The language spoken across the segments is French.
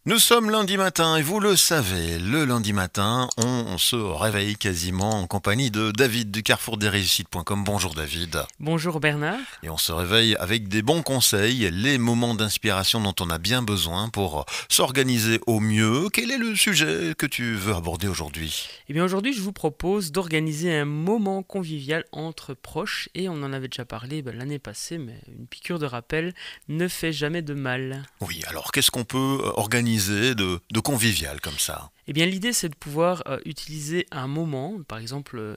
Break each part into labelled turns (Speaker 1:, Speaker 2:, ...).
Speaker 1: Nous sommes lundi matin et vous le savez, le lundi matin, on se réveille quasiment en compagnie de David du carrefourdesréussites.com. Bonjour David.
Speaker 2: Bonjour Bernard.
Speaker 1: Et on se réveille avec des bons conseils, les moments d'inspiration dont on a bien besoin pour s'organiser au mieux. Quel est le sujet que tu veux aborder aujourd'hui?
Speaker 2: Eh bien aujourd'hui je vous propose d'organiser un moment convivial entre proches et on en avait déjà parlé l'année passée, mais une piqûre de rappel ne fait jamais de mal.
Speaker 1: Oui, alors qu'est-ce qu'on peut organiser de convivial comme ça?
Speaker 2: Eh bien l'idée c'est de pouvoir utiliser un moment, par exemple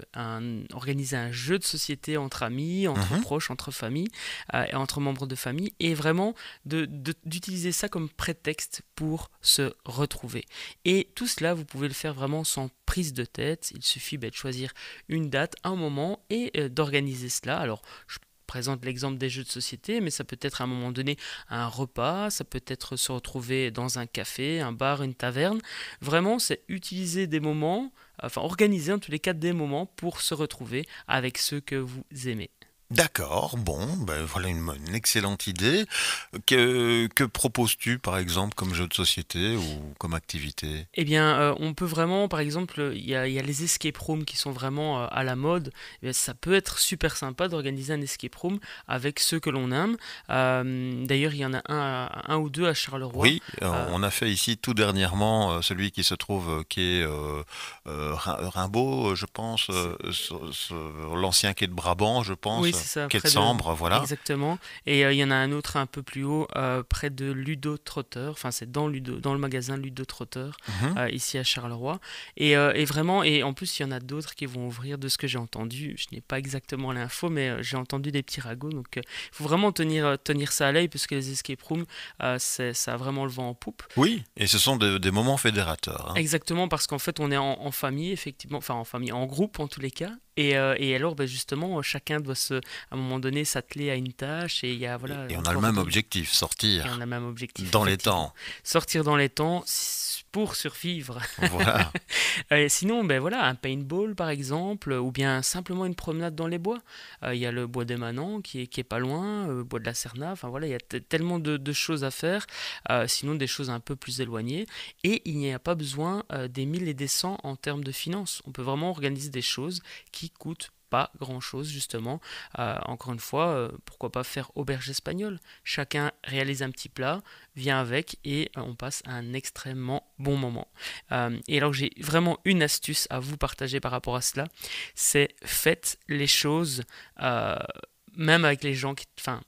Speaker 2: organiser un jeu de société entre amis, entre
Speaker 1: Mhm.
Speaker 2: proches, entre familles, et entre membres de famille, et vraiment d'utiliser ça comme prétexte pour se retrouver. Et tout cela vous pouvez le faire vraiment sans prise de tête, il suffit de choisir une date, un moment et d'organiser cela. Alors je présente l'exemple des jeux de société, mais ça peut être à un moment donné un repas, ça peut être se retrouver dans un café, un bar, une taverne. Vraiment, c'est utiliser des moments, enfin organiser en tous les cas des moments pour se retrouver avec ceux que vous aimez.
Speaker 1: D'accord, bon, ben voilà une excellente idée. Que proposes-tu par exemple comme jeu de société ou comme activité?
Speaker 2: Eh bien, on peut vraiment, par exemple, il y a les escape rooms qui sont vraiment à la mode. Eh bien, ça peut être super sympa d'organiser un escape room avec ceux que l'on aime. D'ailleurs, il y en a un ou deux à Charleroi.
Speaker 1: Oui,
Speaker 2: Euh,
Speaker 1: on a fait ici tout dernièrement celui qui se trouve qui est Rimbaud, je pense,
Speaker 2: c'est-
Speaker 1: sur l'ancien quai de Brabant, je
Speaker 2: oui,
Speaker 1: pense,
Speaker 2: c'est ça,
Speaker 1: quai de
Speaker 2: près de...
Speaker 1: Sambre, voilà.
Speaker 2: Exactement. Et il y en a un autre un peu plus haut, près de Ludo Trotter. Enfin, c'est dans le magasin Ludo Trotter,
Speaker 1: Mhm.
Speaker 2: ici à Charleroi. Et vraiment, et en plus, il y en a d'autres qui vont ouvrir de ce que j'ai entendu. Je n'ai pas exactement l'info, mais j'ai entendu des petits ragots. Donc, il faut vraiment tenir ça à l'œil, parce que les escape rooms, ça a vraiment le vent en poupe.
Speaker 1: Oui, et ce sont des moments fédérateurs, hein.
Speaker 2: Exactement, parce qu'en fait, on est en famille, effectivement, enfin en famille, en groupe en tous les cas. Et alors, justement, chacun doit à un moment donné, s'atteler à une tâche. Et il y a, voilà,
Speaker 1: Et on a le
Speaker 2: encore
Speaker 1: même
Speaker 2: deux.
Speaker 1: objectif,
Speaker 2: Et on a
Speaker 1: sortir
Speaker 2: le même objectif,
Speaker 1: dans les
Speaker 2: effectivement.
Speaker 1: temps.
Speaker 2: Sortir dans les temps pour survivre.
Speaker 1: Voilà.
Speaker 2: Sinon, voilà, un paintball par exemple, ou bien simplement une promenade dans les bois. Il y a le bois des Manants qui est pas loin, le bois de la Serna, enfin voilà, il y a tellement de choses à faire, sinon des choses un peu plus éloignées. Et il n'y a pas besoin des 1000 et des 100 en termes de finances. On peut vraiment organiser des choses qui coûtent pas grand chose justement. Encore une fois, pourquoi pas faire auberge espagnole. Chacun réalise un petit plat, vient avec et on passe un extrêmement bon moment. Et alors j'ai vraiment une astuce à vous partager par rapport à cela, c'est faites les choses euh, même avec les gens qui... Enfin,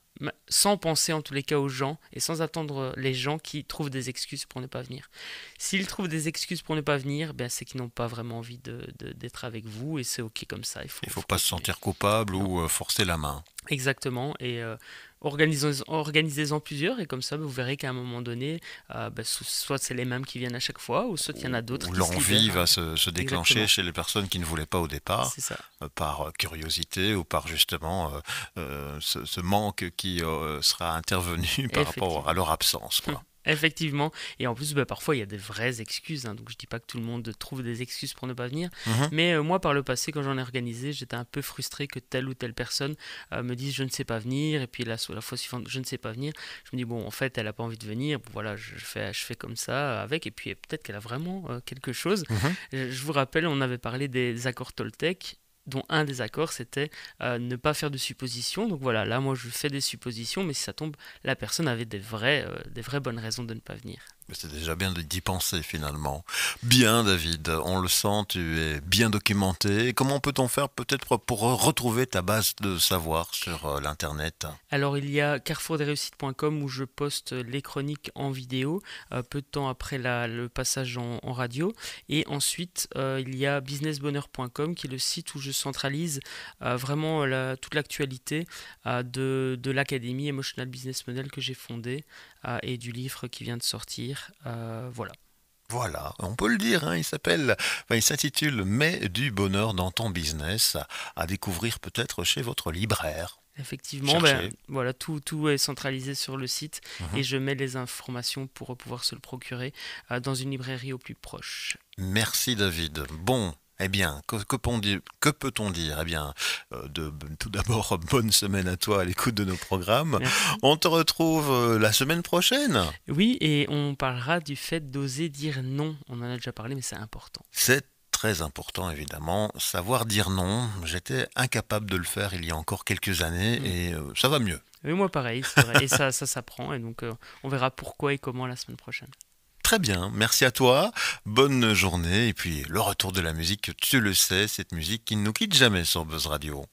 Speaker 2: sans penser en tous les cas aux gens et sans attendre les gens qui trouvent des excuses pour ne pas venir. S'ils trouvent des excuses pour ne pas venir, c'est qu'ils n'ont pas vraiment envie d'être avec vous et c'est ok comme ça,
Speaker 1: Il faut
Speaker 2: faut
Speaker 1: pas se
Speaker 2: continuer.
Speaker 1: sentir coupable
Speaker 2: Non.
Speaker 1: ou forcer la main.
Speaker 2: Exactement, et organisez-en plusieurs, et comme ça vous verrez qu'à un moment donné, soit c'est les mêmes qui viennent à chaque fois, ou soit il y en a d'autres
Speaker 1: Où
Speaker 2: qui se
Speaker 1: l'envie
Speaker 2: libèrent.
Speaker 1: va se déclencher
Speaker 2: Exactement,
Speaker 1: chez les personnes qui ne voulaient pas au départ,
Speaker 2: c'est ça.
Speaker 1: par curiosité ou par justement ce manque qui sera intervenu par rapport à
Speaker 2: Effectivement.
Speaker 1: leur absence, quoi.
Speaker 2: Effectivement, et en plus parfois il y a des vraies excuses, hein, donc je dis pas que tout le monde trouve des excuses pour ne pas venir,
Speaker 1: Mhm.
Speaker 2: mais moi par le passé quand j'en ai organisé, j'étais un peu frustré que telle ou telle personne me dise je ne sais pas venir, et puis la fois suivante je ne sais pas venir, je me dis bon en fait elle a pas envie de venir, bon, voilà je fais comme ça avec, et puis peut-être qu'elle a vraiment quelque chose.
Speaker 1: Mhm.
Speaker 2: Je vous rappelle, on avait parlé des accords Toltec, dont un des accords c'était ne pas faire de suppositions. Donc voilà, là moi je fais des suppositions, mais si ça tombe, la personne avait des vraies bonnes raisons de ne pas venir.
Speaker 1: Mais c'est déjà bien d'y penser finalement. Bien David, on le sent, tu es bien documenté. Comment peut-on faire peut-être pour retrouver ta base de savoir sur l'internet?
Speaker 2: Alors il y a carrefourdesréussites.com où je poste les chroniques en vidéo, peu de temps après le passage en radio. Et ensuite il y a businessbonheur.com qui est le site où je centralise vraiment toute l'actualité de l'académie Emotional Business Model que j'ai fondée, et du livre qui vient de sortir. Voilà.
Speaker 1: Voilà, on peut le dire, hein, il s'intitule Mets du bonheur dans ton business, à découvrir peut-être chez votre libraire.
Speaker 2: Effectivement,
Speaker 1: Cherchez.
Speaker 2: voilà, tout est centralisé sur le site et
Speaker 1: Mhm.
Speaker 2: je mets les informations pour pouvoir se le procurer dans une librairie au plus proche.
Speaker 1: Merci David. Bon, Eh bien, que peut-on dire? Eh bien, tout d'abord, bonne semaine à toi à l'écoute de nos programmes.
Speaker 2: Merci.
Speaker 1: On te retrouve la semaine prochaine.
Speaker 2: Oui, et on parlera du fait d'oser dire non. On en a déjà parlé, mais c'est important.
Speaker 1: C'est très important, évidemment. Savoir dire non, j'étais incapable de le faire il y a encore quelques années
Speaker 2: Mm.
Speaker 1: et ça va mieux.
Speaker 2: Oui, moi pareil, c'est vrai. Et ça s'apprend. Et donc, on verra pourquoi et comment la semaine prochaine.
Speaker 1: Très bien, merci à toi, bonne journée et puis le retour de la musique, tu le sais, cette musique qui ne nous quitte jamais sur Buzz Radio.